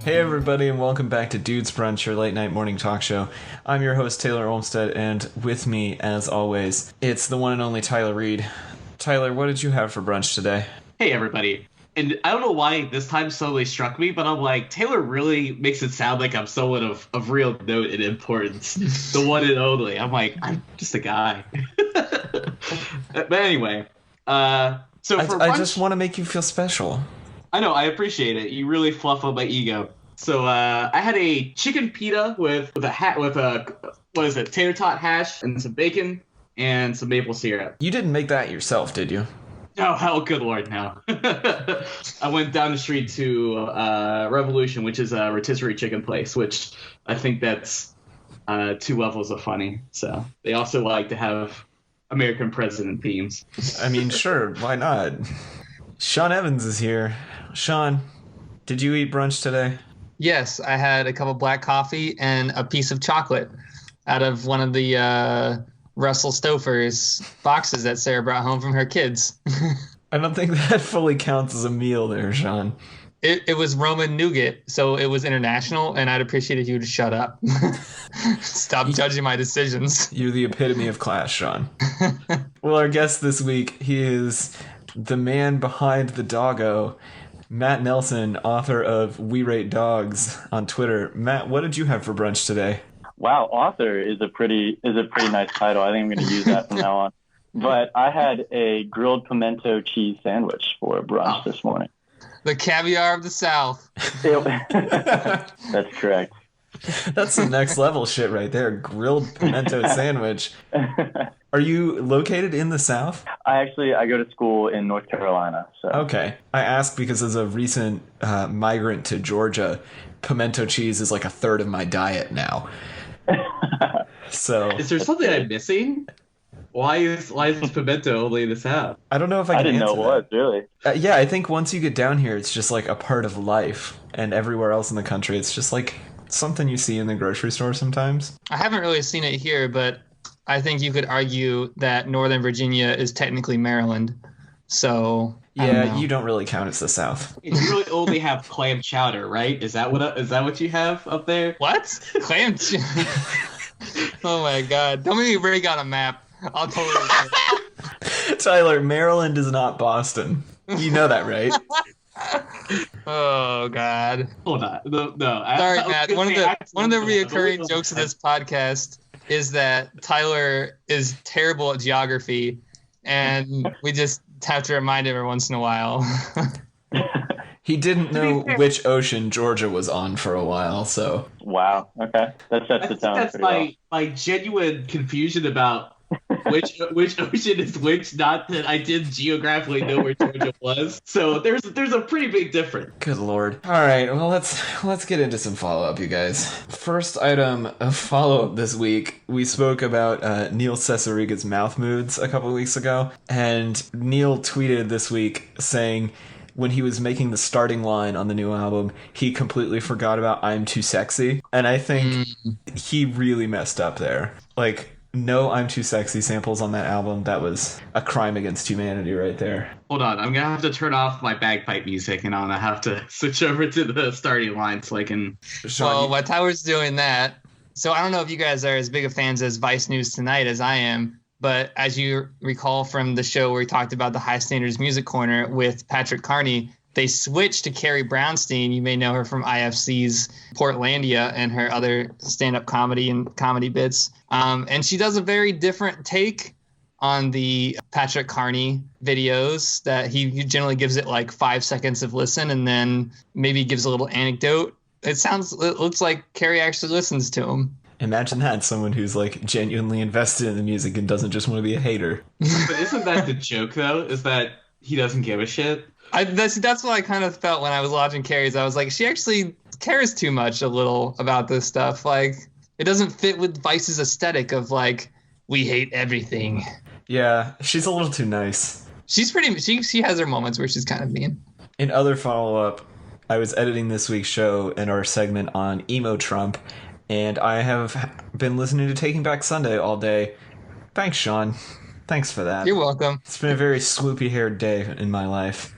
Hey everybody, and welcome back to Dude's Brunch, your late night morning talk show. I'm your host Taylor Olmstead, and with me, as always, it's the one and only Tyler Reed. Tyler, what did you have for brunch today? Hey everybody. And I don't know why this time suddenly struck me, but I'm like, Taylor really makes it sound like I'm someone of real note and importance. The one and only. I'm like, I'm just a guy. But anyway, so for I brunch, just want to make you feel special. I know, I appreciate it. You really fluff up my ego. So I had a chicken pita with a what is it, tater tot hash and some bacon and some maple syrup. You didn't make that yourself, did you? Oh, hell, good lord, no. I went down the street to Revolution, which is a rotisserie chicken place, which I think that's two levels of funny. So they also like to have American president themes. I mean, sure, why not? Sean Evans is here. Sean, did you eat brunch today? Yes, I had a cup of black coffee and a piece of chocolate out of one of the Russell Stouffer's boxes that Sarah brought home from her kids. I don't think that fully counts as a meal there, Sean. It was Roman nougat, so it was international, and I'd appreciate if you would shut up. Stop judging my decisions. You're the epitome of class, Sean. Well, our guest this week, he is the man behind the doggo, Matt Nelson, author of We Rate Dogs on Twitter. Matt, what did you have for brunch today? Wow, author is a pretty nice title. I think I'm going to use that from now on. But I had a grilled pimento cheese sandwich for brunch this morning. The caviar of the South. That's correct. That's the next level shit right there. Grilled pimento sandwich. Are you located in the South? I go to school in North Carolina. So. Okay. I ask because as a recent migrant to Georgia, pimento cheese is like a third of my diet now. So Is there something I'm missing? Why is pimento only in the South? I don't know if I can didn't know answer it was, really. yeah, I think once you get down here, it's just like a part of life. And everywhere else in the country, it's just like something you see in the grocery store sometimes. I haven't really seen it here, but I think you could argue that Northern Virginia is technically Maryland. So yeah, you don't really count as the South. You really only have clam chowder, right? Is that what you have up there? What? Clam chowder? Oh my god. Don't make me break out a map. I'll totally Tyler, Maryland is not Boston. You know that, right? Oh god. Hold on. No. Sorry, Matt. One of the reoccurring jokes of this podcast is that Tyler is terrible at geography, and we just have to remind him every once in a while. He didn't know which ocean Georgia was on for a while, so. Wow. Okay. That sets the tone. That's my genuine confusion about which ocean is which. Not that I did geographically know where Georgia was. So there's a pretty big difference. Good lord. All right, well let's get into some follow-up, you guys. First item of follow-up this week, we spoke about Neil Cesariga's mouth moods a couple of weeks ago, and Neil tweeted this week saying when he was making the starting line on the new album, he completely forgot about I'm Too Sexy. And I think he really messed up there. Like, no I'm Too Sexy samples on that album. That was a crime against humanity right there. Hold on, I'm gonna have to turn off my bagpipe music, and I'm gonna have to switch over to the starting line so I can. Well, while Tyler's doing that, so I don't know if you guys are as big of fans as Vice News Tonight as I am, but as you recall from the show where we talked about the High Standards Music Corner with Patrick Carney, they switched to Carrie Brownstein. You may know her from IFC's Portlandia and her other stand-up comedy and comedy bits. And she does a very different take on the Patrick Carney videos that he generally gives it like 5 seconds of listen and then maybe gives a little anecdote. It looks like Carrie actually listens to him. Imagine that, someone who's like genuinely invested in the music and doesn't just want to be a hater. But isn't that the joke though? Is that he doesn't give a shit? That's what I kind of felt when I was watching Carrie's. I was like, she actually cares too much a little about this stuff. Like, it doesn't fit with Vice's aesthetic of like, we hate everything. Yeah, she's a little too nice. She's pretty. She has her moments where she's kind of mean. In other follow-up, I was editing this week's show in our segment on Emo Trump, and I have been listening to Taking Back Sunday all day. Thanks, Sean. Thanks for that. You're welcome. It's been a very swoopy-haired day in my life.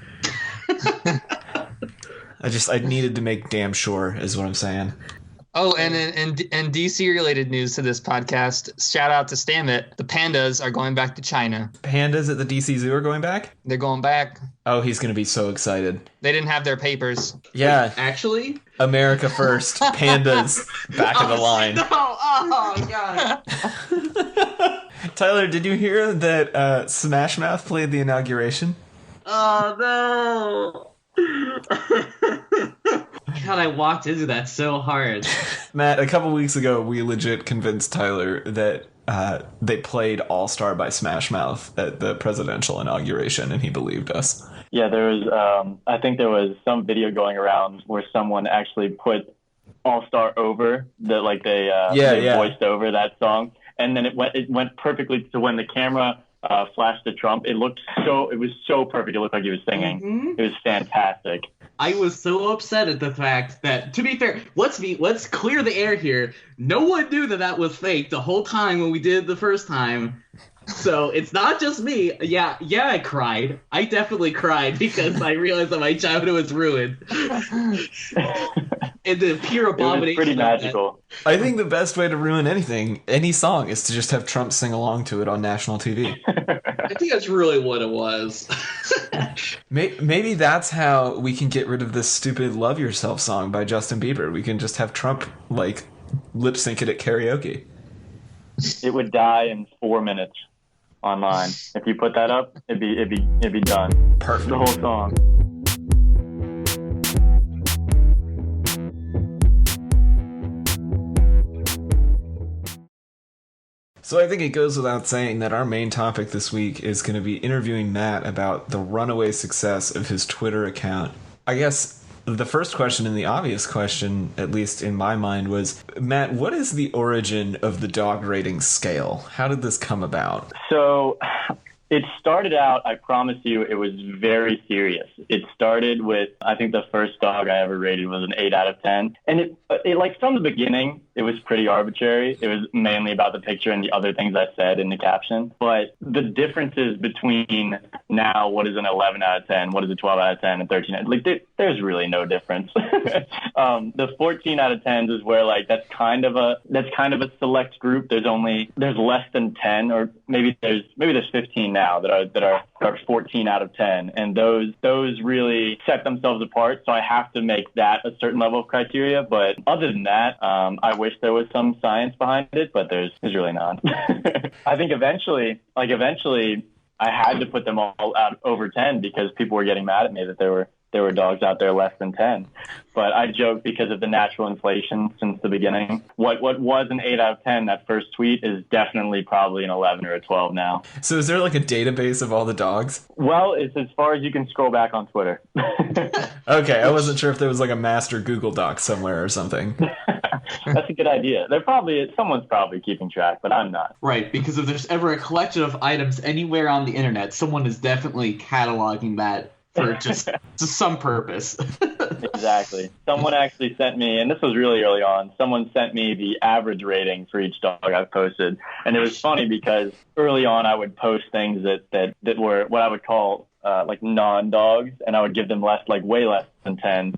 I needed to make damn sure is what I'm saying. Oh, and in DC related news to this podcast, shout out to Stamit. The pandas are going back to China. Pandas at the DC Zoo are going back? They're going back. Oh, he's going to be so excited. They didn't have their papers. Yeah. Actually? America first. Pandas back in the line. No! Oh, God. Tyler, did you hear that Smash Mouth played the inauguration? Oh, no. God, I walked into that so hard. Matt, a couple weeks ago, we legit convinced Tyler that they played All Star by Smash Mouth at the presidential inauguration, and he believed us. Yeah, there was. I think there was some video going around where someone actually put All Star over that, like they voiced over that song, and then it went perfectly to when the camera flashed to Trump. It was so perfect. It looked like he was singing. Mm-hmm. It was fantastic. I was so upset at the fact that, to be fair, let's clear the air here. No one knew that was fake the whole time when we did it the first time. So it's not just me. Yeah, I cried. I definitely cried because I realized that my childhood was ruined. And the pure abomination. It was pretty magical. I think the best way to ruin any song, is to just have Trump sing along to it on national TV. I think that's really what it was. Maybe that's how we can get rid of this stupid "Love Yourself" song by Justin Bieber. We can just have Trump lip sync it at karaoke. It would die in 4 minutes online. If you put that up, it'd be done. Perfect. The whole song. So I think it goes without saying that our main topic this week is going to be interviewing Matt about the runaway success of his Twitter account. I guess the first question, and the obvious question, at least in my mind, was, Matt, what is the origin of the dog rating scale? How did this come about? So it started out, I promise you, it was very serious. It started with, I think the first dog I ever rated was an 8 out of 10. And it like from the beginning, it was pretty arbitrary. It was mainly about the picture and the other things I said in the caption. But the differences between now, what is an 11 out of 10, what is a 12 out of 10, and 13, there's really no difference. The 14 out of 10s is where that's kind of a select group. There's less than 10, or maybe there's 15 now that are 14 out of 10, and those really set themselves apart. So I have to make that a certain level of criteria. But other than that, I wish there was some science behind it, but there's really not. I think eventually I had to put them all out over 10 because people were getting mad at me that there were dogs out there less than 10. But I joke because of the natural inflation since the beginning. What was an 8 out of 10, that first tweet, is definitely probably an 11 or a 12 now. So is there a database of all the dogs? Well, it's as far as you can scroll back on Twitter. Okay, I wasn't sure if there was a master Google Doc somewhere or something. That's a good idea. Someone's probably keeping track, but I'm not. Right, because if there's ever a collection of items anywhere on the internet, someone is definitely cataloging that for just some purpose. Exactly. Someone actually sent me, and this was really early on, someone sent me the average rating for each dog I've posted. And it was funny because early on I would post things that were what I would call non-dogs, and I would give them way less than 10.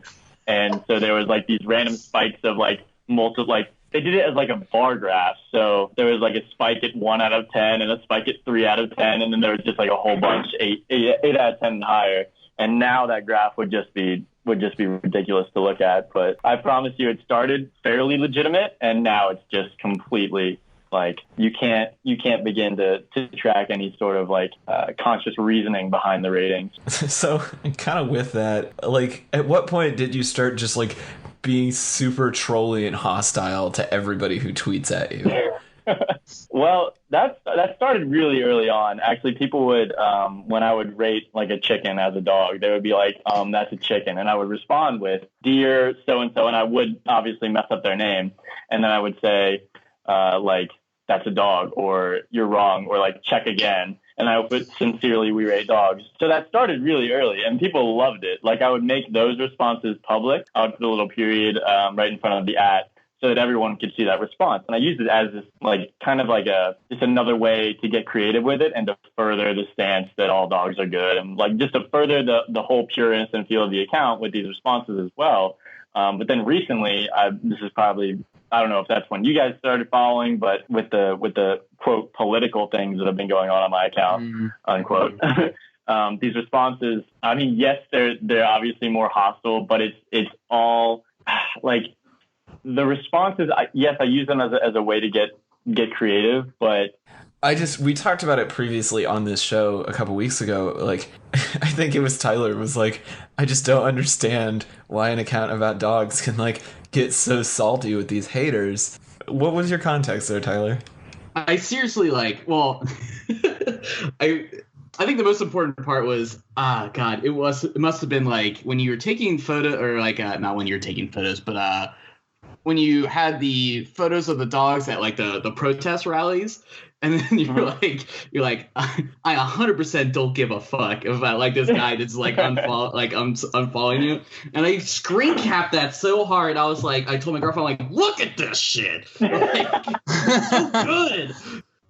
And so there was these random spikes of multiple, they did it as a bar graph. So there was a spike at 1 out of 10 and a spike at 3 out of 10. And then there was just a whole bunch, 8 out of 10 and higher. And now that graph would just be ridiculous to look at. But I promise you, it started fairly legitimate, and now it's just completely you can't begin to track any sort of conscious reasoning behind the ratings. So kind of with that, at what point did you start just being super trolly and hostile to everybody who tweets at you? Well, that started really early on. Actually, people would, when I would rate a chicken as a dog, they would be that's a chicken. And I would respond with, "Dear so-and-so," and I would obviously mess up their name. And then I would say, "That's a dog," or "You're wrong," or "Check again." And I would put, "Sincerely, we rate dogs." So that started really early, and people loved it. I would make those responses public. I would put a little period right in front of the @ so that everyone could see that response. And I used it as this like kind of like just another way to get creative with it and to further the stance that all dogs are good, and like just to further the whole pure innocent feel of the account with these responses as well. But then recently, this is probably, I don't know if that's when you guys started following, but with the quote political things that have been going on my account, unquote. These responses, I mean, yes, they're obviously more hostile, but it's all like the responses. Yes, I use them as a way to get creative, but we talked about it previously on this show a couple weeks ago. Like, I think it was Tyler was like, I just don't understand why an account about dogs can like get so salty with these haters. What was your context there, Tyler? I seriously well, I think the most important part was, God, it must have been like when you were taking photo, or like not when you were taking photos, but when you had the photos of the dogs at like the protest rallies, and then you're like, I 100% don't give a fuck about like this guy that's like unfollowing you, and I screen capped that so hard. I was like, I told my girlfriend, like, look at this shit, like, so good.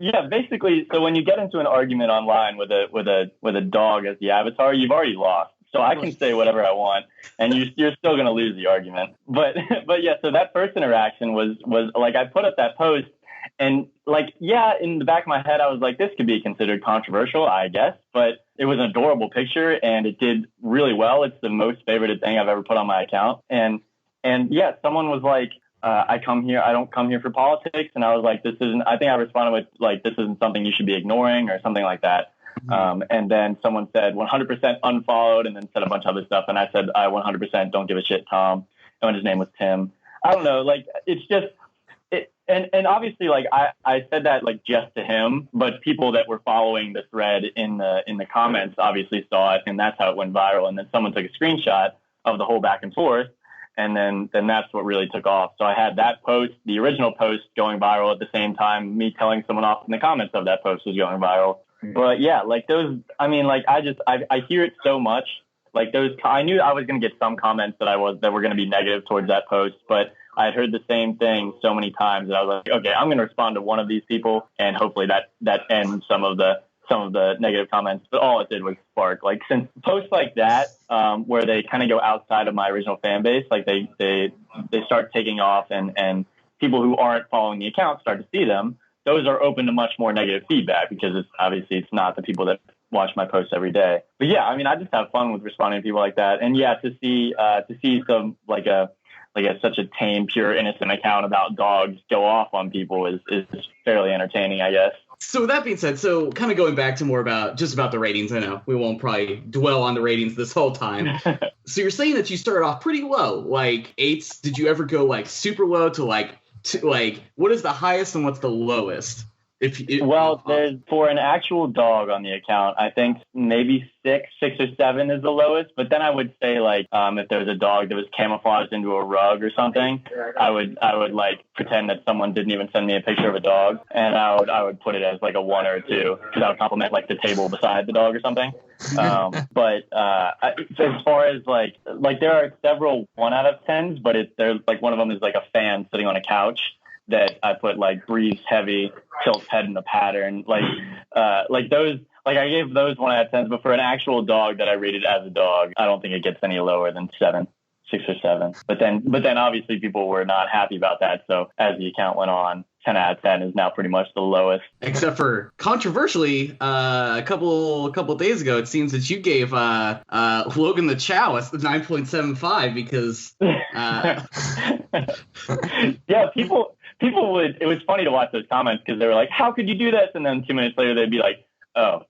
Yeah, basically, so when you get into an argument online with a dog as the avatar, you've already lost. So I can say whatever I want, and you're still going to lose the argument. But yeah, so that first interaction was like, I put up that post, and like, yeah, in the back of my head, I was like, this could be considered controversial, I guess, but it was an adorable picture, and it did really well. It's the most favorited thing I've ever put on my account, and yeah, someone was like, I don't come here for politics. And I was like, I think I responded with like, this isn't something you should be ignoring or something like that. Mm-hmm. And then someone said 100% unfollowed, and then said a bunch of other stuff. And I said, I 100% don't give a shit, Tom. And his name was Tim. I don't know. Like, it's just, and obviously like I said that like just to him, but people that were following the thread in the comments obviously saw it, and that's how it went viral. And then someone took a screenshot of the whole back and forth. And then that's what really took off. So I had that post, the original post, going viral at the same time me telling someone off in the comments of that post was going viral. But yeah, like those, I mean, like I hear it so much. Like those, I knew I was going to get some comments that were going to be negative towards that post, but I had heard the same thing so many times that I was like, okay, I'm going to respond to one of these people, and hopefully that ends some of the negative comments. But all it did was spark, like, since posts like that, where they kind of go outside of my original fan base, like they start taking off, and people who aren't following the account start to see them. Those are open to much more negative feedback, because it's not the people that watch my posts every day. But yeah, I mean, I just have fun with responding to people like that. And yeah, to see some such a tame, pure, innocent account about dogs go off on people is fairly entertaining, I guess. So with that being said, so kind of going back to more about the ratings, I know we won't probably dwell on the ratings this whole time. So you're saying that you started off pretty low, like 8s. Did you ever go like super low to like what is the highest and what's the lowest? There's, for an actual dog on the account, I think maybe 6 or 7 is the lowest. But then I would say, like, if there was a dog that was camouflaged into a rug or something, I would like pretend that someone didn't even send me a picture of a dog, and I would put it as like a 1 or a 2, because I would compliment like the table beside the dog or something. But as far as like there are several 1 out of 10s, but there's like one of them is like a fan sitting on a couch that I put like breathes heavy, tilts head in a pattern, like those, like I gave those 1 out of 10s, but for an actual dog that I rated as a dog, I don't think it gets any lower than 6 or 7. But then obviously people were not happy about that. So as the account went on, 10 out of 10 is now pretty much the lowest. Except for controversially, a couple days ago, it seems that you gave Logan the Chow a 9.75 because yeah, people would. It was funny to watch those comments because they were like, "How could you do this?" And then 2 minutes later, they'd be like, "Oh,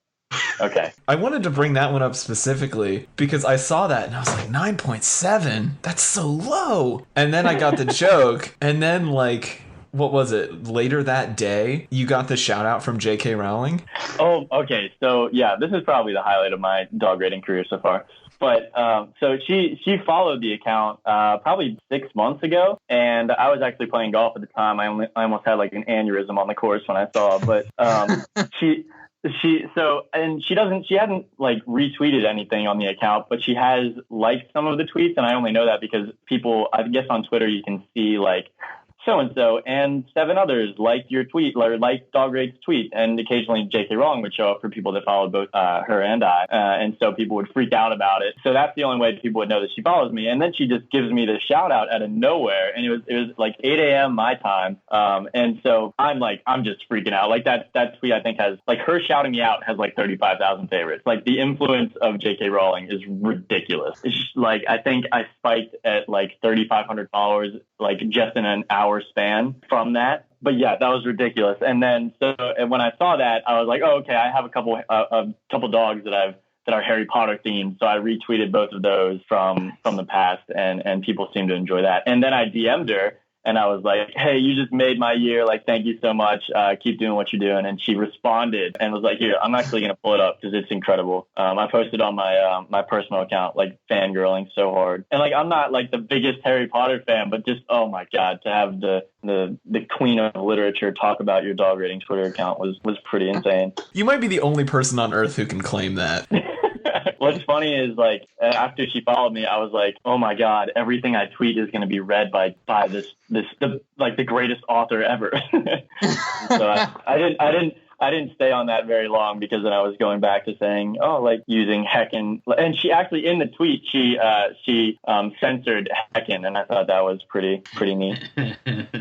okay." I wanted to bring that one up specifically because I saw that and I was like, 9.7? That's so low. And then I got the joke, and then like, what was it? Later that day, you got the shout out from J.K. Rowling. Oh, okay. So yeah, this is probably the highlight of my dog rating career so far. But so she followed the account probably 6 months ago, and I was actually playing golf at the time. I almost had like an aneurysm on the course when I saw it. But she hadn't like retweeted anything on the account, but she has liked some of the tweets, and I only know that because people, I guess on Twitter you can see like so-and-so and 7 others liked your tweet or liked Dog Rate's tweet. And occasionally J.K. Rowling would show up for people that followed both her and I. And so people would freak out about it. So that's the only way people would know that she follows me. And then she just gives me the shout out out of nowhere. And it was like 8 a.m. my time. And so I'm just freaking out. Like that tweet I think has like her shouting me out has like 35,000 favorites. Like the influence of J.K. Rowling is ridiculous. It's just, like I think I spiked at like 3,500 followers like just in an hour span from that. But yeah, that was ridiculous. And then and when I saw that, I was like, oh, okay, I have a couple dogs that are Harry Potter themed. So I retweeted both of those from the past, and people seem to enjoy that. And then I DM'd her. And I was like, hey, you just made my year. Like, thank you so much. Keep doing what you're doing. And she responded and was like, here, I'm actually going to pull it up because it's incredible. I posted on my personal account, like fangirling so hard. And like, I'm not like the biggest Harry Potter fan, but just, oh my God, to have the queen of literature talk about your dog rating Twitter account was pretty insane. You might be the only person on earth who can claim that. What's funny is like after she followed me, I was like, oh my God, everything I tweet is going to be read by the greatest author ever. So I didn't stay on that very long because then I was going back to saying, oh, like using heckin'. And she actually in the tweet, she censored heckin', and I thought that was pretty neat.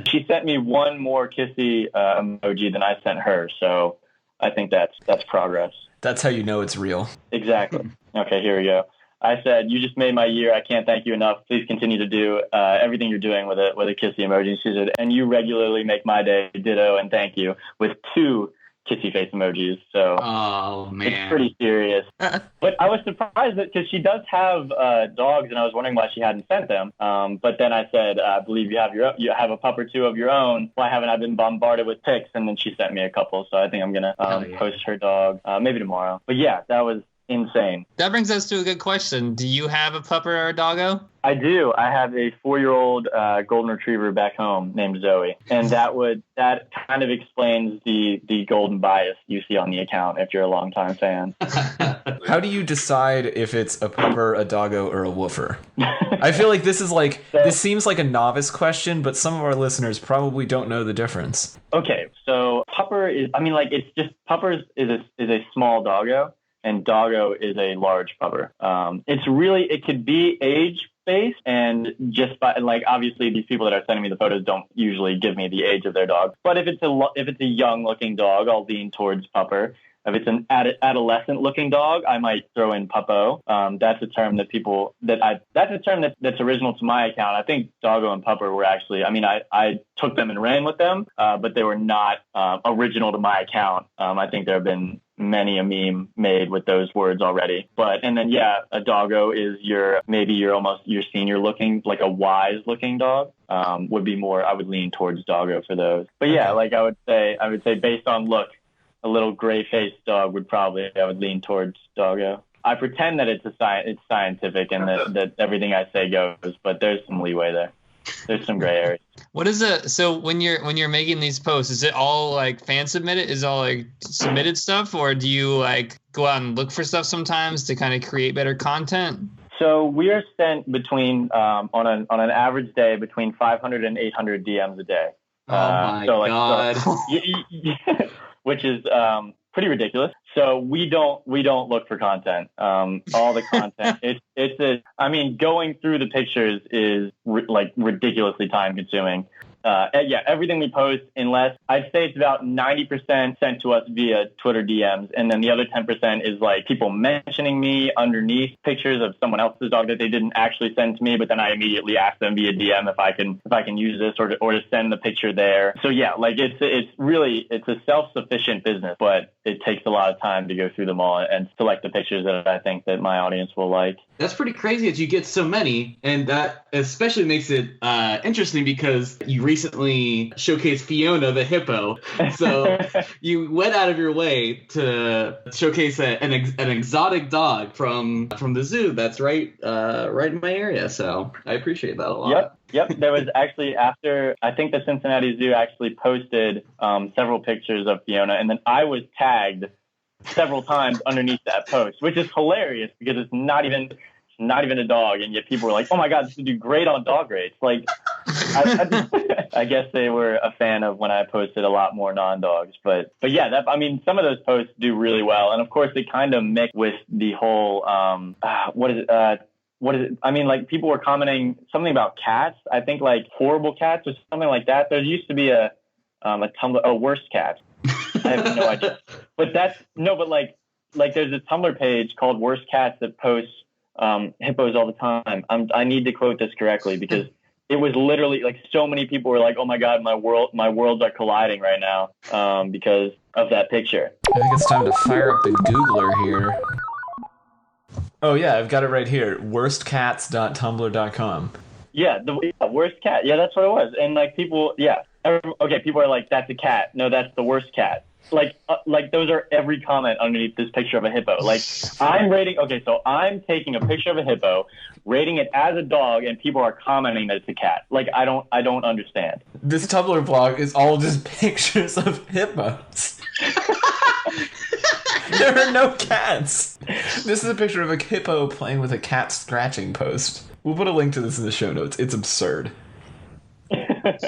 She sent me one more kissy emoji than I sent her. So I think that's progress. That's how you know it's real. Exactly. Okay, here we go. I said, you just made my year. I can't thank you enough. Please continue to do everything you're doing with a kissy emoji. She said, and you regularly make my day. Ditto and thank you with 2 kissy face emojis. So oh man, it's pretty serious. But I was surprised that because she does have dogs, and I was wondering why she hadn't sent them. But then I said, I believe you have a pup or 2 of your own. Why haven't I been bombarded with pics? And then she sent me a couple. So I think I'm gonna post her dog maybe tomorrow. But yeah, that was insane. That brings us to a good question. Do you have a pupper or a doggo? I do. I have a 4-year-old golden retriever back home named Zoe, and that kind of explains the golden bias you see on the account if you're a longtime fan. How do you decide if it's a pupper, a doggo, or a woofer? I feel like this seems like a novice question, but some of our listeners probably don't know the difference. Okay, so pupper puppers is a small doggo, and doggo is a large pupper. It could be age based, and just by like obviously these people that are sending me the photos don't usually give me the age of their dog. But if it's a young looking dog, I'll lean towards pupper. If it's an adolescent looking dog, I might throw in puppo. That's a term that's original to my account. I think doggo and pupper were actually, I took them and ran with them, but they were not original to my account. I think there have been many a meme made with those words already. A doggo is your senior looking, like a wise looking dog. Would be more, I would lean towards doggo for those. But yeah, like I would say based on look, a little gray-faced dog I would lean towards doggo. I pretend that it's scientific and that everything I say goes, but there's some leeway there. There's some gray areas. What is it? So when you're making these posts, is it all like fan submitted? Is it all like submitted stuff, or do you like go out and look for stuff sometimes to kind of create better content? So we are sent between on an average day between 500 and 800 DMs a day. Oh my God. Which is pretty ridiculous. So we don't look for content. All the content, going through the pictures is ridiculously time consuming. Everything we post, unless I'd say it's about 90% sent to us via Twitter DMs, and then the other 10% is like people mentioning me underneath pictures of someone else's dog that they didn't actually send to me, but then I immediately ask them via DM if I can use this or to send the picture there. So yeah, like it's a self-sufficient business, but it takes a lot of time to go through them all and select the pictures that I think that my audience will like. That's pretty crazy that you get so many, and that especially makes it interesting because you recently showcased Fiona the hippo. So you went out of your way to showcase an exotic dog from the zoo that's right in my area. So I appreciate that a lot. Yep. There was actually after, I think the Cincinnati Zoo actually posted several pictures of Fiona, and then I was tagged several times underneath that post, which is hilarious because it's not even a dog, and yet people were like, "Oh my God, this would do great on dog rates." Like, I guess they were a fan of when I posted a lot more non-dogs, but yeah, some of those posts do really well, and of course they kind of mix with the whole what is it? I mean, like people were commenting something about cats. I think like horrible cats or something like that. There used to be a Tumblr, worst cats. I have no idea, but there's a Tumblr page called Worst Cats that posts hippos all the time. I need to quote this correctly because it was literally like so many people were like, "Oh my God, my worlds are colliding right now," because of that picture. I think it's time to fire up the Googler here. Oh yeah, I've got it right here. Worstcats.tumblr.com. Yeah, the worst cat. Yeah, that's what it was. And like people, yeah, okay, people are like, "That's a cat." No, that's the worst cat. Like those are every comment underneath this picture of a hippo. Like so I'm taking a picture of a hippo, rating it as a dog, and people are commenting that it's a cat. Like I don't understand. This Tumblr blog is all just pictures of hippos. There are no cats. This is a picture of a hippo playing with a cat scratching post. We'll put a link to this in the show notes. It's absurd. But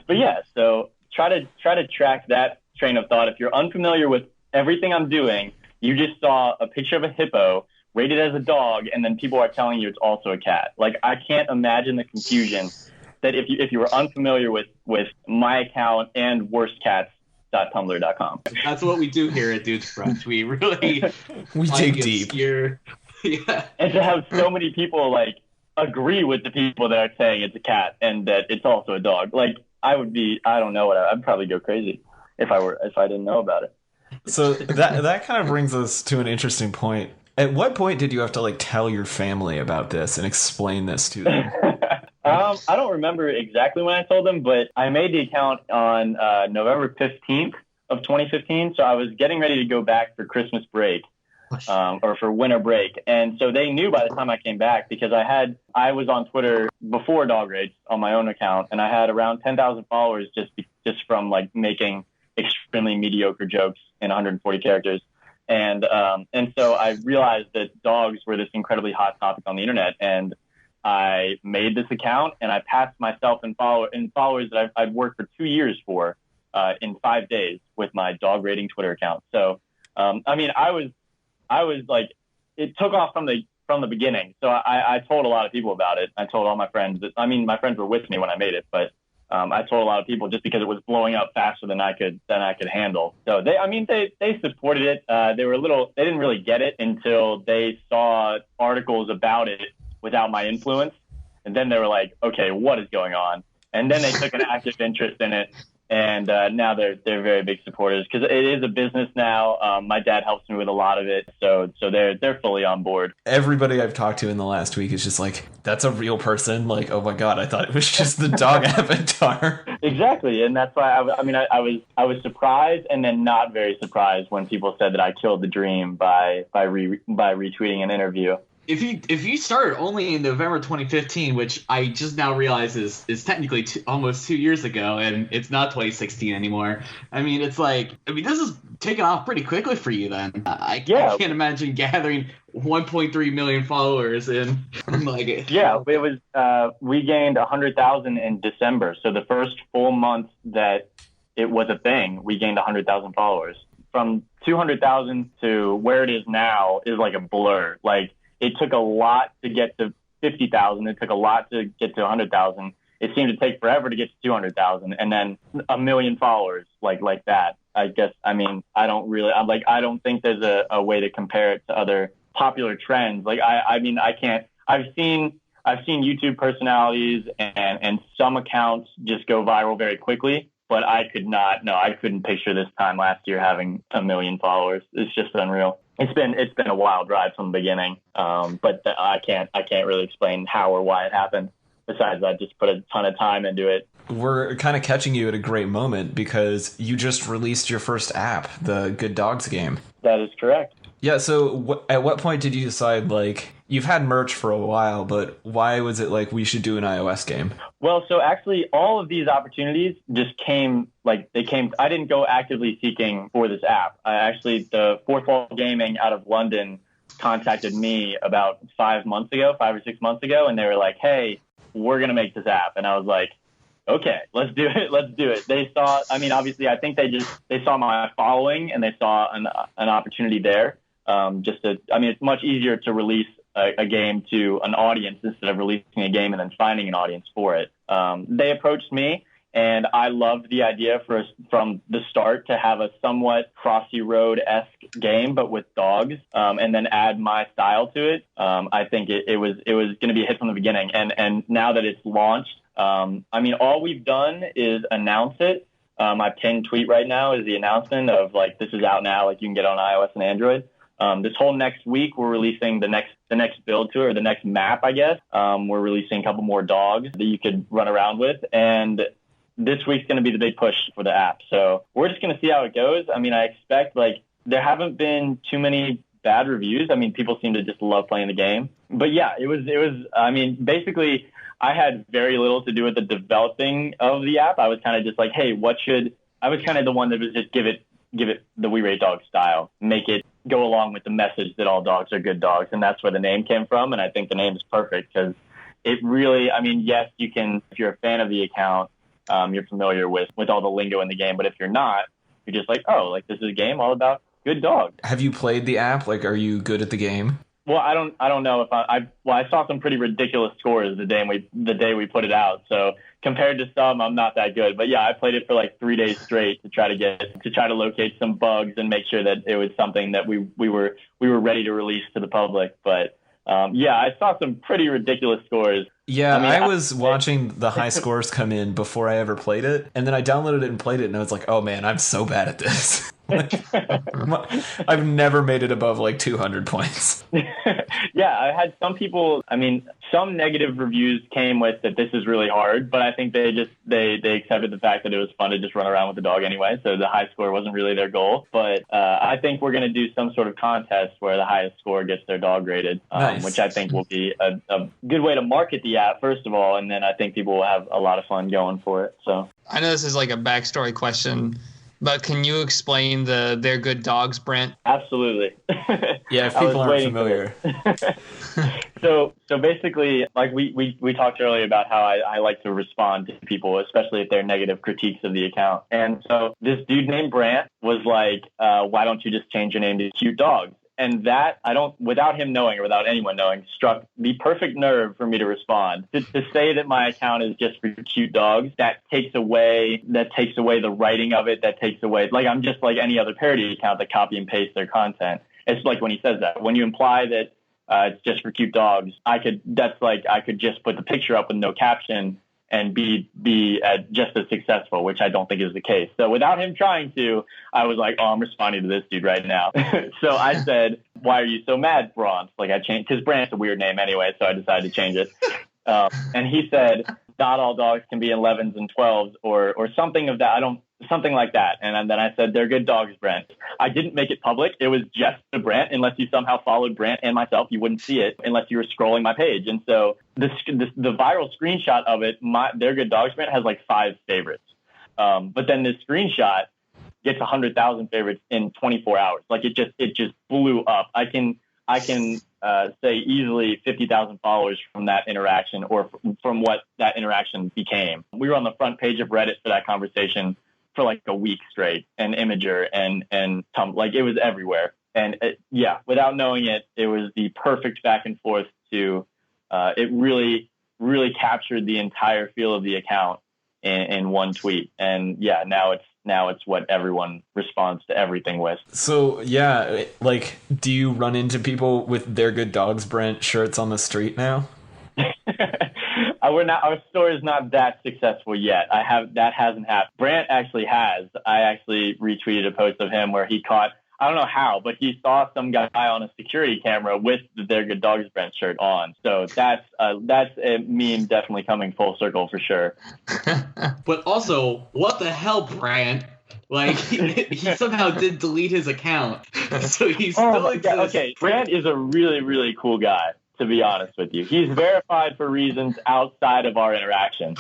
yeah, so try to track that train of thought. If you're unfamiliar with everything I'm doing, you just saw a picture of a hippo rated as a dog, and then people are telling you it's also a cat. Like I can't imagine the confusion that if you were unfamiliar with my account and worstcats.tumblr.com. That's what we do here at Dudes Brunch. We really dig deep. Yeah. And to have so many people like agree with the people that are saying it's a cat and that it's also a dog, like I'd probably go crazy if I didn't know about it. So that kind of brings us to an interesting point. At what point did you have to like tell your family about this and explain this to them? I don't remember exactly when I told them, but I made the account on November 15th of 2015. So I was getting ready to go back for Christmas break. Or for winter break. And so they knew by the time I came back because I was on Twitter before Dog Rage on my own account, and I had around 10,000 followers just from like making extremely mediocre jokes in 140 characters. And so I realized that dogs were this incredibly hot topic on the internet, and I made this account and I passed myself in followers that I'd worked for 2 years for in 5 days with my dog rating Twitter account. So I was like, it took off from the beginning. So I told a lot of people about it. I told all my friends my friends were with me when I made it, but I told a lot of people just because it was blowing up faster than I could handle. So they supported it. They didn't really get it until they saw articles about it without my influence. And then they were like, okay, what is going on? And then they took an active interest in it. And now they're very big supporters because it is a business now. My dad helps me with a lot of it, so they're fully on board. Everybody I've talked to in the last week is just like, that's a real person. Like, oh my God, I thought it was just the dog avatar. Exactly, and that's why I was surprised and then not very surprised when people said that I killed the dream by retweeting an interview. If you started only in November 2015, which I just now realize is technically almost 2 years ago, and it's not 2016 anymore. I mean, this is taking off pretty quickly for you then. I can't imagine gathering 1.3 million followers in like it. Yeah, it was. We gained 100,000 in December, so the first full month that it was a thing, we gained 100,000 followers. From 200,000 to where it is now is like a blur. Like, it took a lot to get to 50,000. It took a lot to get to 100,000. It seemed to take forever to get to 200,000, and then 1 million followers like that. I guess. I mean, I don't think there's a way to compare it to other popular trends. Like, I can't. I've seen YouTube personalities and some accounts just go viral very quickly, but I couldn't picture this time last year having 1 million followers. It's just unreal. It's been a wild ride from the beginning, but I can't really explain how or why it happened. Besides, I just put a ton of time into it. We're kind of catching you at a great moment because you just released your first app, the Good Dogs game. That is correct. Yeah, so at what point did you decide, like, you've had merch for a while, but why was it like we should do an iOS game? Well, so actually all of these opportunities just came. I didn't go actively seeking for this app. The Fourth Wall Gaming out of London contacted me about 5 or 6 months ago, and they were like, hey, we're going to make this app. And I was like, okay, let's do it. Let's do it. They saw, I mean, obviously, I think they saw my following and they saw an opportunity there. It's much easier to release a game to an audience instead of releasing a game and then finding an audience for it. They approached me, and I loved the idea from the start to have a somewhat Crossy Road-esque game, but with dogs, and then add my style to it. I think it was going to be a hit from the beginning. And now that it's launched, all we've done is announce it. My pinned tweet right now is the announcement of like, this is out now. Like, you can get it on iOS and Android. This whole next week, we're releasing the next build to it, or the next map, I guess. We're releasing a couple more dogs that you could run around with. And this week's going to be the big push for the app. So we're just going to see how it goes. I mean, I expect, like, there haven't been too many bad reviews. I mean, people seem to just love playing the game. But yeah, it was, I mean, basically, I had very little to do with the developing of the app. I was kind of just like, hey, I was kind of the one that was just give it the We Rate Dog style, make it go along with the message that all dogs are good dogs. And that's where the name came from. And I think the name is perfect because it really, I mean, yes, you can, if you're a fan of the account, you're familiar with all the lingo in the game. But if you're not, you're just like, oh, like, this is a game all about good dogs. Have you played the app? Like, are you good at the game? Well, I don't know if I saw some pretty ridiculous scores the day we put it out. So compared to some, I'm not that good. But yeah, I played it for like 3 days straight to try to locate some bugs and make sure that it was something that we were ready to release to the public. But yeah, I saw some pretty ridiculous scores. Yeah, I was watching the high scores come in before I ever played it, and then I downloaded it and played it, and I was like, oh man, I'm so bad at this. I've never made it above like 200 points. Yeah, I had some people, I mean, some negative reviews came with that this is really hard, but I think they accepted the fact that it was fun to just run around with the dog anyway, so the high score wasn't really their goal. But I think we're going to do some sort of contest where the highest score gets their dog rated, nice. Which I think will be a good way to market the app, first of all, and then I think people will have a lot of fun going for it. So I know this is like a backstory question, but can you explain the They're Good Dogs, Brent? Absolutely. Yeah, if people aren't familiar. So basically, like we talked earlier about how I like to respond to people, especially if they're negative critiques of the account. And so this dude named Brant was like, why don't you just change your name to Cute Dogs? And that, without him knowing or without anyone knowing, struck the perfect nerve for me to respond. To say that my account is just for cute dogs, that takes away the writing of it, that takes away, like, I'm just like any other parody account that copy and paste their content. It's like when he says that, when you imply that it's just for cute dogs, I could just put the picture up with no caption and be just as successful, which I don't think is the case. So without him trying to, I was like, oh, I'm responding to this dude right now. So I said, why are you so mad, Brant? Like, I changed, because Brant's a weird name anyway, so I decided to change it. And he said, not all dogs can be 11s and 12s or something of that. Something like that. And then I said, they're good dogs, Brant. I didn't make it public. It was just to Brant. Unless you somehow followed Brant and myself, you wouldn't see it unless you were scrolling my page. And so the viral screenshot of it, they're good dogs, Brant, has like 5 favorites. But then this screenshot gets 100,000 favorites in 24 hours. Like, it just blew up. I can say easily 50,000 followers from that interaction, or from what that interaction became. We were on the front page of Reddit for that conversation for like a week straight, and Imager and Tumblr, like, it was everywhere. And without knowing it, it was the perfect back and forth to, it really, really captured the entire feel of the account in one tweet. And yeah, now it's what everyone responds to everything with. So yeah, like, do you run into people with They're Good Dogs, Brent shirts on the street now? Our store is not that successful yet. That hasn't happened. Brant actually has. I actually retweeted a post of him where he caught, I don't know how, but he saw some guy on a security camera with the They're Good Dogs Brent shirt on. So that's a meme definitely coming full circle for sure. But also, what the hell, Brant? Like, he somehow did delete his account, so he's still exists. Okay, Brant is a really, really cool guy, to be honest with you. He's verified for reasons outside of our interaction.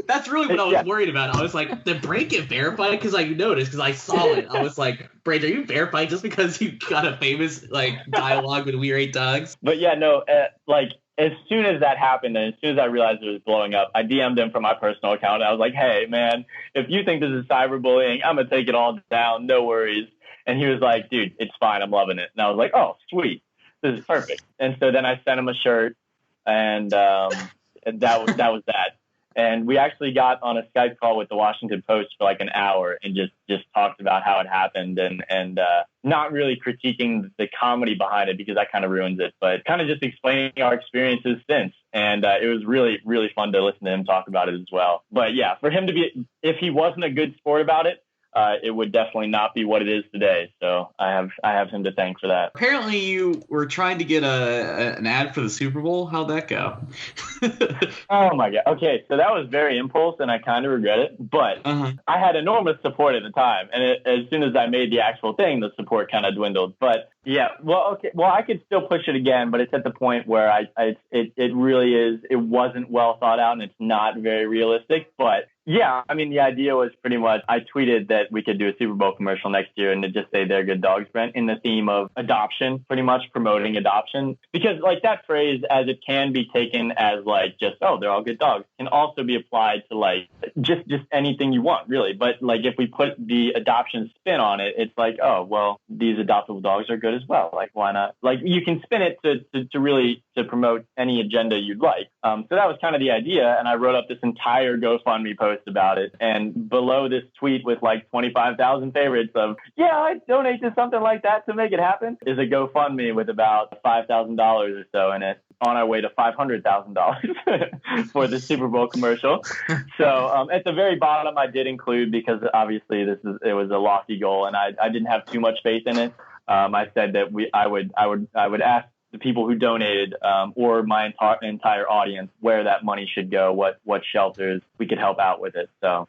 That's really what I was worried about. I was like, did Brant get verified? Because I noticed, because I saw it. I was like, Brant, are you verified just because you got a famous, like, dialogue with We Rate Dogs? But yeah, no, like, as soon as that happened, and as soon as I realized it was blowing up, I DM'd him from my personal account. I was like, hey, man, if you think this is cyberbullying, I'm going to take it all down. No worries. And he was like, dude, it's fine. I'm loving it. And I was like, oh, sweet. This is perfect. And so then I sent him a shirt, and that was that. And we actually got on a Skype call with the Washington Post for like an hour and just talked about how it happened and not really critiquing the comedy behind it because that kind of ruins it, but kind of just explaining our experiences since. And it was really, really fun to listen to him talk about it as well. But yeah, for him to be, if he wasn't a good sport about it, it would definitely not be what it is today. So I have him to thank for that. Apparently, you were trying to get an ad for the Super Bowl. How'd that go? Oh my God. Okay, so that was very impulse, and I kind of regret it. But I had enormous support at the time, and as soon as I made the actual thing, the support kind of dwindled. But yeah, well, okay, well, I could still push it again, but it's at the point where it really is. It wasn't well thought out, and it's not very realistic. But yeah, I mean, the idea was pretty much, I tweeted that we could do a Super Bowl commercial next year and to just say they're good dogs, Brent, in the theme of adoption, pretty much promoting adoption. Because like that phrase, as it can be taken as like just, oh, they're all good dogs, can also be applied to like just anything you want, really. But like if we put the adoption spin on it, it's like, oh, well, these adoptable dogs are good as well. Like, why not? Like you can spin it to really to promote any agenda you'd like. So that was kind of the idea. And I wrote up this entire GoFundMe post about it, and below this tweet with like 25,000 favorites of, yeah, I'd donate to something like that to make it happen, is a GoFundMe with about $5,000 or so in it, on our way to $500,000 for the Super Bowl commercial. So at the very bottom, I did include, because obviously it was a lofty goal, and I didn't have too much faith in it. I said that I would ask the people who donated, or my entire audience, where that money should go, what shelters we could help out with it. So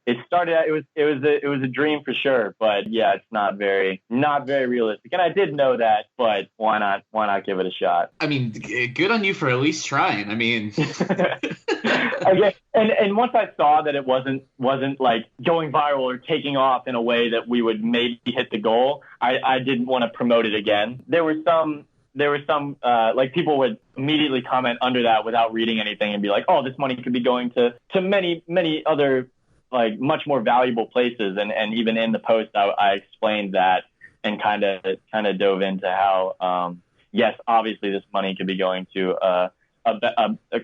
it started out, it was a dream for sure, but yeah, it's not very realistic. And I did know that, but why not give it a shot? I mean, good on you for at least trying. I mean, okay. And once I saw that it wasn't like going viral or taking off in a way that we would maybe hit the goal, I didn't want to promote it again. There were some like people would immediately comment under that without reading anything and be like, oh, this money could be going to many, many other like much more valuable places. And even in the post, I explained that and kind of dove into how, yes, obviously this money could be going to a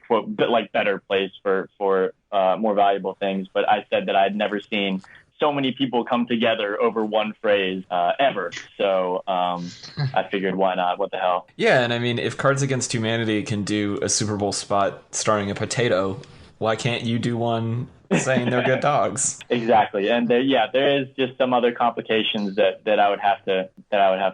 quote, bit like better place for more valuable things. But I said that I'd never seen so many people come together over one phrase ever. So I figured, why not? What the hell? Yeah, and I mean, if Cards Against Humanity can do a Super Bowl spot starring a potato, why can't you do one saying they're good dogs? Exactly. And there is just some other complications that I would have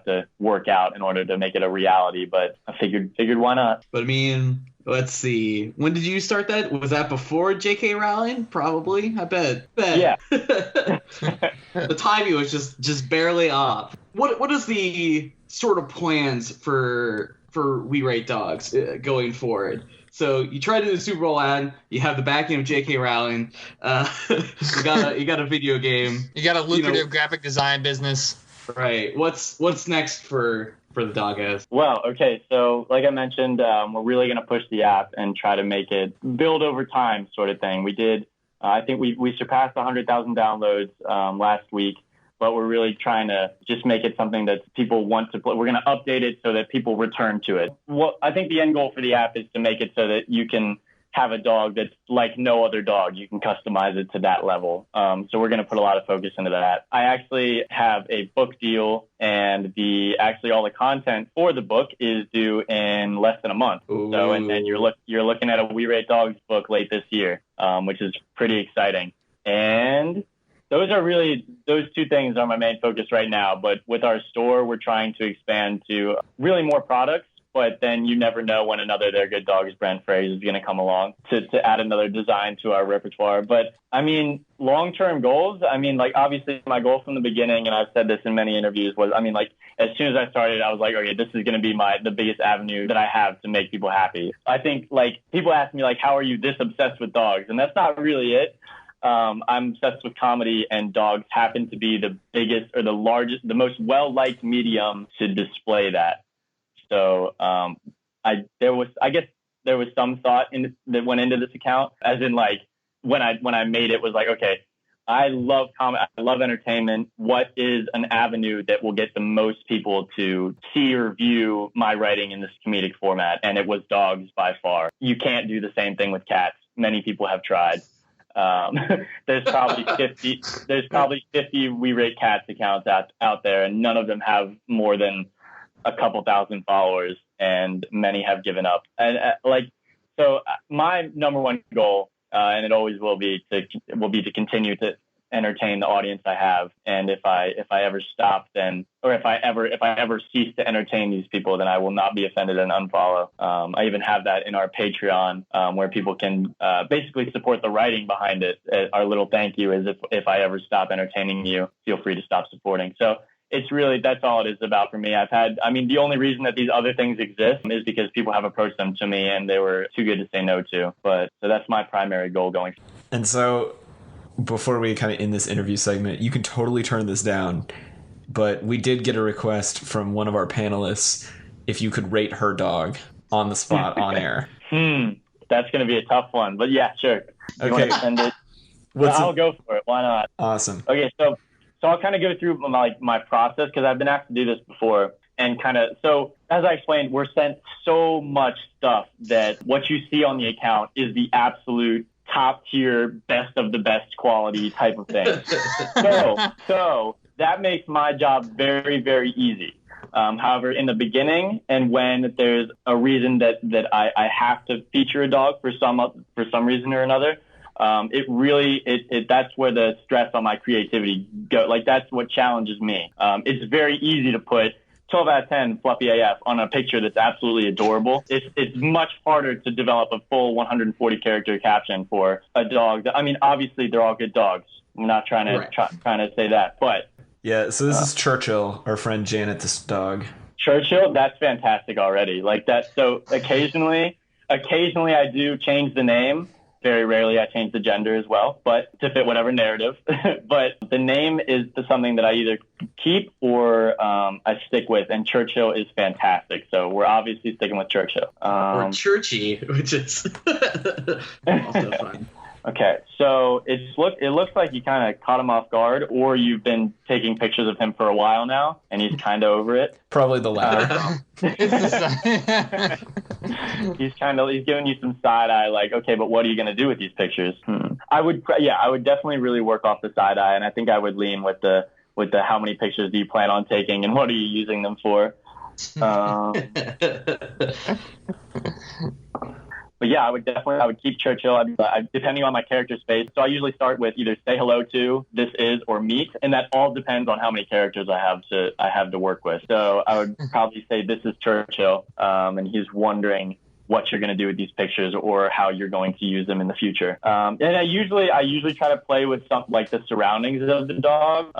to work out in order to make it a reality. But I figured why not? But I mean, let's see. When did you start that? Was that before J.K. Rowling? Probably. I bet. Yeah. The timing was just barely off. What is the sort of plans for We Rate Dogs going forward? So you try to do the Super Bowl ad. You have the backing of J.K. Rowling. You got a video game. You got a lucrative graphic design business. Right. What's next for the dog ass? Well, okay. So like I mentioned, we're really going to push the app and try to make it build over time sort of thing. We did, I think we surpassed 100,000 downloads last week, but we're really trying to just make it something that people want to play. We're going to update it so that people return to it. Well, I think the end goal for the app is to make it so that you can have a dog that's like no other dog. You can customize it to that level. So we're going to put a lot of focus into that. I actually have a book deal, and all the content for the book is due in less than a month. Ooh. So and you're looking at a We Rate Dogs book late this year, which is pretty exciting. And those two things are my main focus right now. But with our store, we're trying to expand to really more products. But then you never know when another They're Good Dogs brand phrase is going to come along to add another design to our repertoire. But I mean, long-term goals, I mean, like obviously my goal from the beginning, and I've said this in many interviews, was, I mean, like as soon as I started, I was like, okay, this is going to be the biggest avenue that I have to make people happy. I think like people ask me like, how are you this obsessed with dogs? And that's not really it. I'm obsessed with comedy, and dogs happen to be the biggest or the largest, the most well-liked medium to display that. So I guess there was some thought that went into this account, as in like when I made it was like, okay, I love comedy, I love entertainment. What is an avenue that will get the most people to see or view my writing in this comedic format? And it was dogs by far. You can't do the same thing with cats. Many people have tried. There's probably 50 We Rate Cats accounts out there, and none of them have more than a couple thousand followers, and many have given up. And so my number one goal, and it always will be to continue to entertain the audience I have. And if I ever stop, then, or if I ever cease to entertain these people, then I will not be offended and unfollow. I even have that in our Patreon, where people can basically support the writing behind it. Our little thank you is if I ever stop entertaining you, feel free to stop supporting. So it's really, that's all it is about for me. The only reason that these other things exist is because people have approached them to me and they were too good to say no to. So that's my primary goal going forward. And so before we kind of end this interview segment, you can totally turn this down, but we did get a request from one of our panelists if you could rate her dog on the spot on air. That's going to be a tough one, but yeah, sure. You Okay. want to send it? I'll go for it. Why not? Awesome. Okay, so I'll kind of go through my process, because I've been asked to do this before. And so as I explained, we're sent so much stuff that what you see on the account is the absolute top tier, best of the best quality type of thing. So that makes my job very, very easy. However, in the beginning, and when there's a reason that I have to feature a dog for some reason or another, that's where the stress on my creativity go. Like, that's what challenges me. It's very easy to put 12 out of 10 fluffy AF on a picture that's absolutely adorable. It's much harder to develop a full 140 character caption for a dog. Obviously they're all good dogs. I'm not trying to say that, but yeah. So this is Churchill, our friend Janet's dog. Churchill, that's fantastic already. Like that. So occasionally I do change the name. Very rarely I change the gender as well, but to fit whatever narrative. But the name is something that I either keep or I stick with, and Churchill is fantastic. So we're obviously sticking with Churchill. Or Churchy, which is also fun. Okay, so it looks like you kind of caught him off guard, or you've been taking pictures of him for a while now, and he's kind of over it. Probably the latter. He's giving you some side eye, like, okay, but what are you going to do with these pictures? I would definitely really work off the side eye, and I think I would lean with the how many pictures do you plan on taking, and what are you using them for? But yeah, I would keep Churchill. Depending on my character space. So I usually start with either say hello to, this is, or meet. And that all depends on how many characters I have to work with. So I would probably say this is Churchill. And he's wondering what you're going to do with these pictures or how you're going to use them in the future. And I usually try to play with some, like, the surroundings of the dog.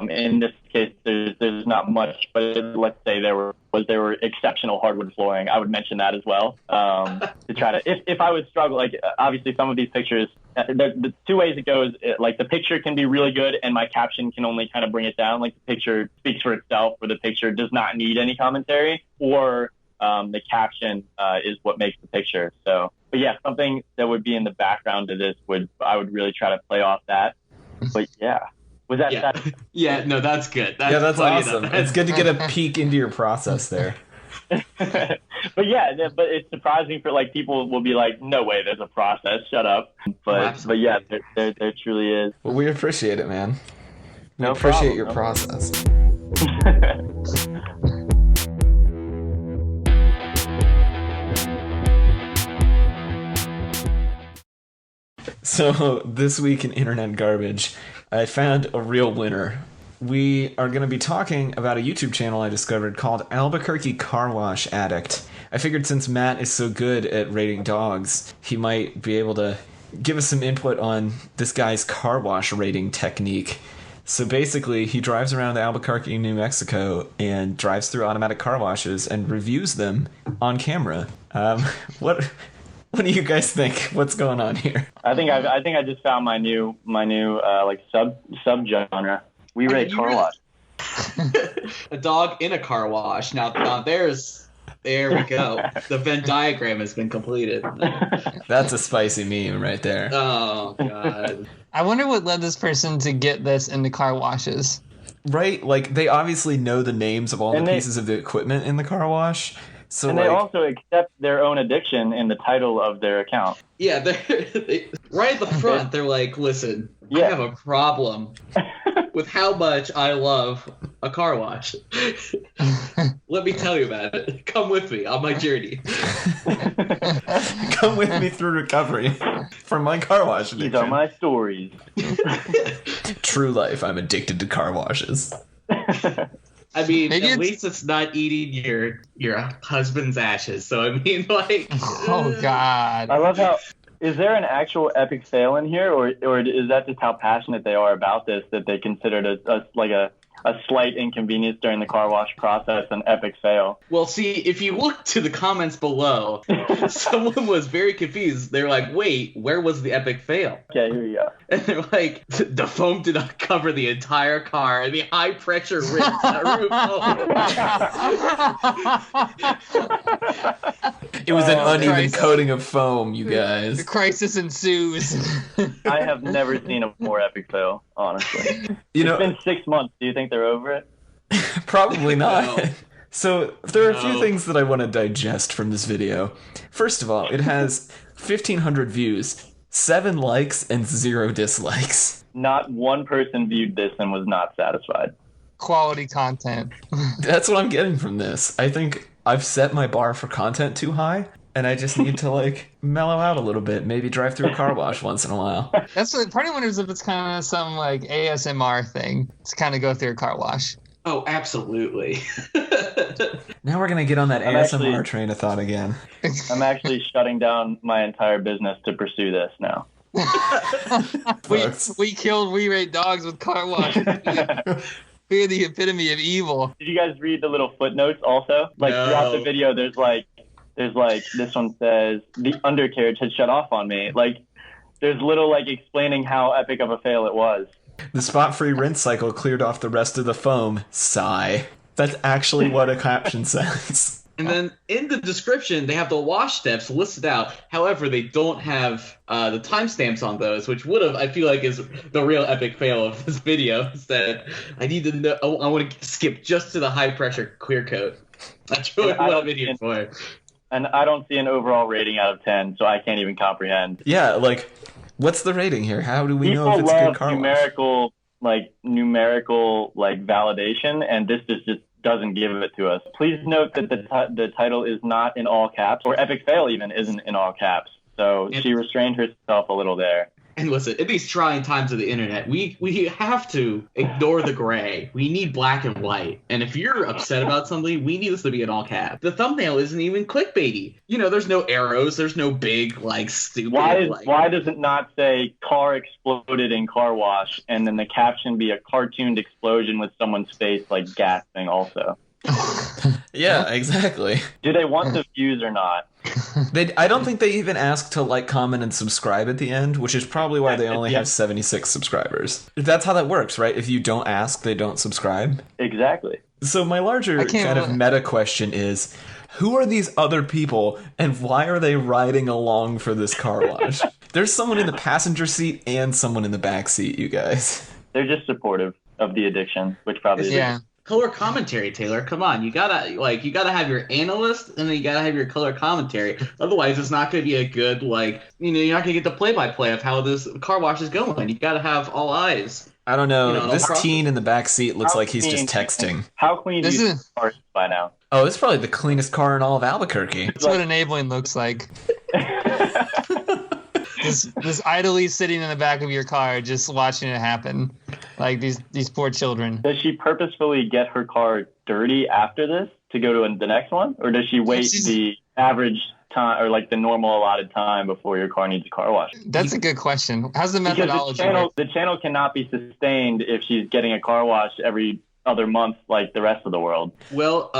In this case, there's not much, but let's say there were exceptional hardwood flooring. I would mention that as well, to try to, if I would struggle, like, obviously some of these pictures, the two ways it goes, like, the picture can be really good and my caption can only kind of bring it down. Like, the picture speaks for itself, or the picture does not need any commentary, or the caption is what makes the picture. So, but yeah, something that would be in the background to this I would really try to play off that. But yeah. Was that? Yeah. Yeah, no, that's good. That's awesome. It's good to get a peek into your process there. But it's surprising for, like, people will be like, no way, there's a process. Shut up. But yeah, there truly is. Well, we appreciate it, man. We No appreciate problem. your process. So this week in Internet Garbage, I found a real winner. We are going to be talking about a YouTube channel I discovered called Albuquerque Carwash Addict. I figured since Matt is so good at rating dogs, he might be able to give us some input on this guy's car wash rating technique. So basically, he drives around Albuquerque, New Mexico, and drives through automatic car washes and reviews them on camera. What do you guys think? What's going on here? I think I just found my new like subgenre. We rate car wash. A dog in a car wash. Now there's There we go. The Venn diagram has been completed. That's a spicy meme right there. Oh, God. I wonder what led this person to get this into car washes. Right? Like, they obviously know the names of all the pieces of the equipment in the car wash. So, and they also accept their own addiction in the title of their account. Yeah, right at the front, they're like, listen, I have a problem with how much I love a car wash. Let me tell you about it. Come with me on my journey. Come with me through recovery from my car wash addiction. These are my stories. True life. I'm addicted to car washes. I mean, at least it's not eating your husband's ashes. So, I mean, like... Oh, God. I love how... Is there an actual epic fail in here, or is that just how passionate they are about this, that they considered a slight inconvenience during the car wash process an epic fail? Well, see, if you look to the comments below, someone was very confused. They're like, wait, where was the epic fail? Okay, here you go. And they're like, the foam did not cover the entire car, and the high-pressure rinse It was an uneven coating of foam, you guys. The crisis ensues. I have never seen a more epic fail, honestly. It's been 6 months. Do you think they're over it? Probably not. No. So there are a few things that I want to digest from this video. First of all, it has 1,500 views, 7 likes, and 0 dislikes. Not one person viewed this and was not satisfied. Quality content. That's what I'm getting from this. I think I've set my bar for content too high, and I just need to, like, mellow out a little bit. Maybe drive through a car wash once in a while. That's what part of wonders if it's kind of some, like, ASMR thing to kind of go through a car wash. Oh, absolutely. Now we're going to get on that ASMR train of thought again. I'm actually shutting down my entire business to pursue this now. we killed We Rate Dogs with car wash. We're the epitome of evil. Did you guys read the little footnotes also? Like, throughout the video, there's like, this one says, the undercarriage had shut off on me. Like, there's little, like, explaining how epic of a fail it was. The spot-free rinse cycle cleared off the rest of the foam. Sigh. That's actually what a caption says. And then in the description, they have the wash steps listed out. However, they don't have the timestamps on those, which would have, I feel like, is the real epic fail of this video. Is that I need to know, I want to skip just to the high pressure clear coat. That's really what I'm in here for. And I don't see an overall rating out of 10, so I can't even comprehend. Yeah, like, what's the rating here? How do we know if it's good car wash? numerical validation, and this just doesn't give it to us. Please note that the title is not in all caps, or epic fail even isn't in all caps. So she restrained herself a little there. And listen, in these trying times of the internet, we have to ignore the gray. We need black and white. And if you're upset about something, we need this to be in all caps. The thumbnail isn't even clickbaity. You know, there's no arrows. There's no big, stupid... Why does it not say car exploded in car wash, and then the caption be a cartooned explosion with someone's face, gasping also? Yeah, exactly. Do they want the views or not? I don't think they even ask to like, comment, and subscribe at the end, which is probably why they only have 76 subscribers. That's how that works, right? If you don't ask, they don't subscribe. Exactly. So my larger kind of meta question is, who are these other people, and why are they riding along for this car wash? There's someone in the passenger seat and someone in the back seat, you guys. They're just supportive of the addiction, which probably is... Yeah. Color commentary, Taylor. Come on, you gotta have your analyst, and then you gotta have your color commentary. Otherwise, it's not gonna be a good you're not gonna get the play-by-play of how this car wash is going. You gotta have all eyes. I don't know. This teen in the back seat looks like he's just texting. How clean is this car by now? Oh, it's probably the cleanest car in all of Albuquerque. That's what enabling looks like. This idly sitting in the back of your car, just watching it happen, like these poor children. Does she purposefully get her car dirty after this to go to the next one, or does she wait the average time or the normal allotted time before your car needs a car wash? That's a good question. How's the methodology? Because the channel cannot be sustained if she's getting a car wash every other month like the rest of the world. Well,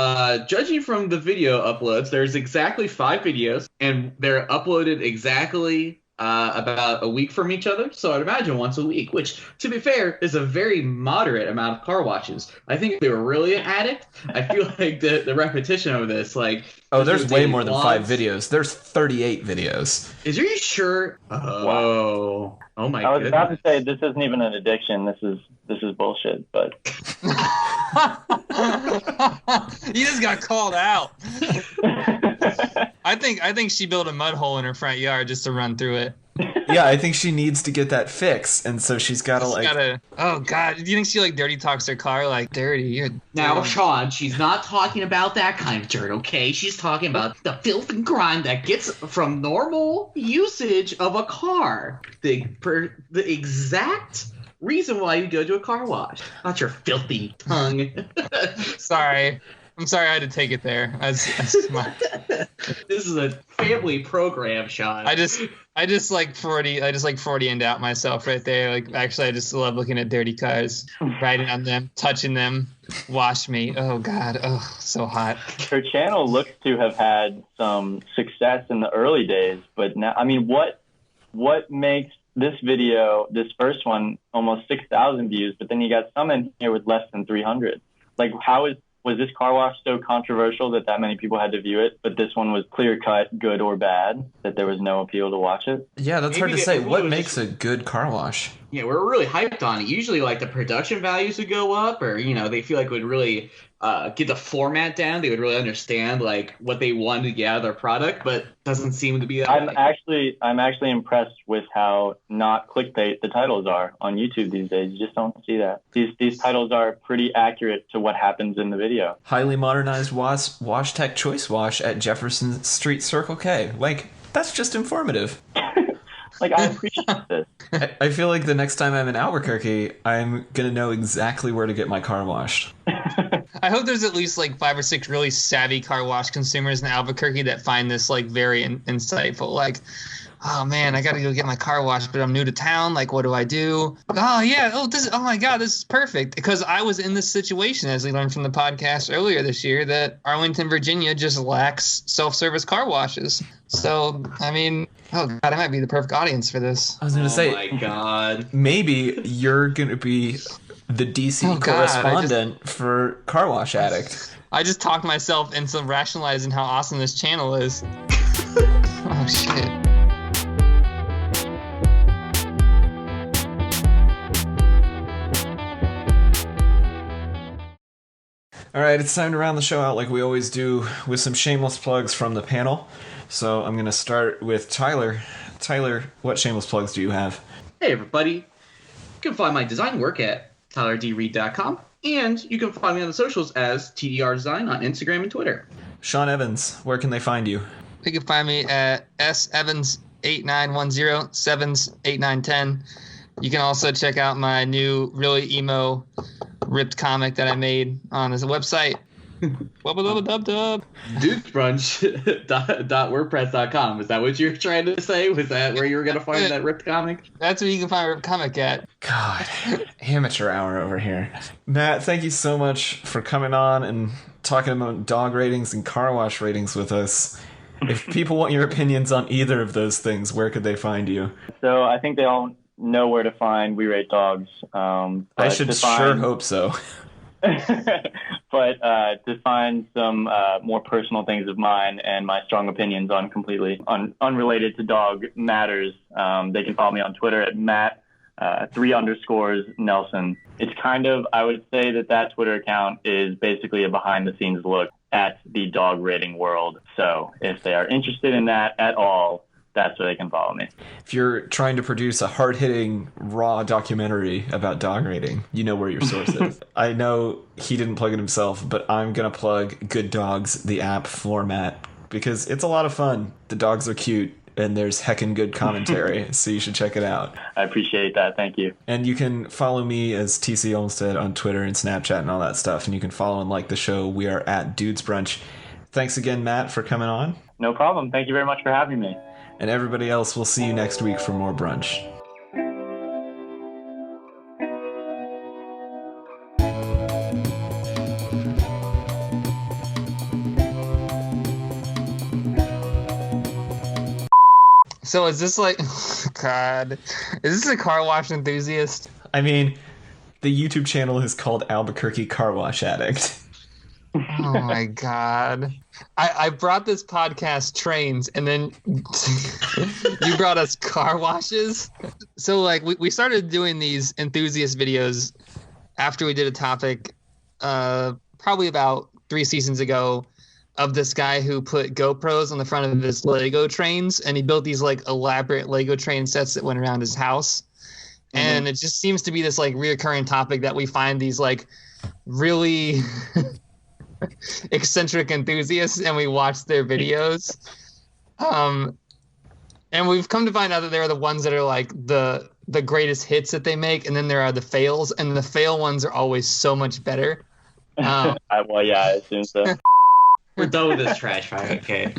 judging from the video uploads, there's exactly 5 videos, and they're uploaded exactly about a week from each other, so I'd imagine once a week, which, to be fair, is a very moderate amount of car washes. I think if they were really an addict, I feel like the repetition of this, like... Oh, there's way more than 5 videos. There's 38 videos. Are you sure? Oh. Oh my I was goodness. about to say this isn't even an addiction. This is bullshit, but You just got called out. I think she built a mud hole in her front yard just to run through it. Yeah, I think she needs to get that fixed, and so she's got to Oh God, do you think she like dirty talks her car like dirty? You're Now, dirty. Sean, she's not talking about that kind of dirt, okay? She's talking about the filth and grime that gets from normal usage of a car. The exact reason why you go to a car wash. Not your filthy tongue. Sorry. I'm sorry I had to take it there. This is a family program, Sean. I just like 40 and out myself right there. Like actually I just love looking at dirty cars, riding on them, touching them. Wash me. Oh God. Oh, so hot. her channel looks to have had some success in the early days, but now, I mean, what makes this video, this first one, almost 6,000 views, but then you got some in here with less than 300? Like, was this car wash so controversial that many people had to view it, but this one was clear-cut, good or bad, that there was no appeal to watch it? Yeah, that's hard to say. What makes a good car wash? Yeah, we're really hyped on it. Usually, like, the production values would go up, or, they feel like would really get the format down. They would really understand, like, what they wanted to get out of their product, but doesn't seem to be that way. I'm actually impressed with how not clickbait the titles are on YouTube these days. You just don't see that. These titles are pretty accurate to what happens in the video. Highly modernized wash tech choice wash at Jefferson Street Circle K. Like, that's just informative. Like, I appreciate this. I feel like the next time I'm in Albuquerque, I'm going to know exactly where to get my car washed. I hope there's at least like 5 or 6 really savvy car wash consumers in Albuquerque that find this like very insightful. Like, oh man, I got to go get my car washed, but I'm new to town. Like, what do I do? Oh yeah. Oh my God, this is perfect. Because I was in this situation, as we learned from the podcast earlier this year, that Arlington, Virginia just lacks self-service car washes. So, I mean, oh God, I might be the perfect audience for this. I was going to say, oh my God, maybe you're going to be the DC correspondent for Car Wash Addict. I just talked myself into rationalizing how awesome this channel is. Oh shit. All right, it's time to round the show out like we always do with some shameless plugs from the panel. So I'm going to start with Tyler. Tyler, what shameless plugs do you have? Hey, everybody. You can find my design work at tylerdreed.com, and you can find me on the socials as TDR Design on Instagram and Twitter. Sean Evans, where can they find you? You can find me at sevens8910, sevens8910. You can also check out my new really emo ripped comic that I made on this website. Dudesbrunch.wordpress.com. Is that what you were trying to say? Was that where you were going to find that ripped comic? That's where you can find a ripped comic at. God, amateur hour over here. Matt, thank you so much for coming on and talking about dog ratings and car wash ratings with us. If people want your opinions on either of those things, where could they find you? So I think they all know where to find We Rate Dogs. I should sure hope so. But to find some more personal things of mine and my strong opinions on completely unrelated to dog matters, they can follow me on Twitter at Matt 3_ Nelson. It's kind of, I would say that Twitter account is basically a behind the scenes look at the dog rating world. So if they are interested in that at all, that's where they can follow me. If you're trying to produce a hard-hitting, raw documentary about dog rating, you know where your source is. I know he didn't plug it himself, but I'm going to plug Good Dogs, the app format, because it's a lot of fun. The dogs are cute, and there's heckin' good commentary, so you should check it out. I appreciate that. Thank you. And you can follow me as TC Olmstead on Twitter and Snapchat and all that stuff, and you can follow and like the show. We are at Dudes Brunch. Thanks again, Matt, for coming on. No problem. Thank you very much for having me. And everybody else, we'll see you next week for more brunch. So is this like, God, is this a car wash enthusiast? I mean, the YouTube channel is called Albuquerque Carwash Addict. Oh my God. I brought this podcast trains, and then you brought us car washes. So like we started doing these enthusiast videos after we did a topic probably about 3 seasons ago of this guy who put GoPros on the front of his Lego trains, and he built these like elaborate Lego train sets that went around his house. And it just seems to be this like reoccurring topic that we find these like really eccentric enthusiasts and we watch their videos. And we've come to find out that they're the ones that are like the greatest hits that they make, and then there are the fails, and the fail ones are always so much better. Well, yeah, I assume so. We're done with this trash, right? Okay.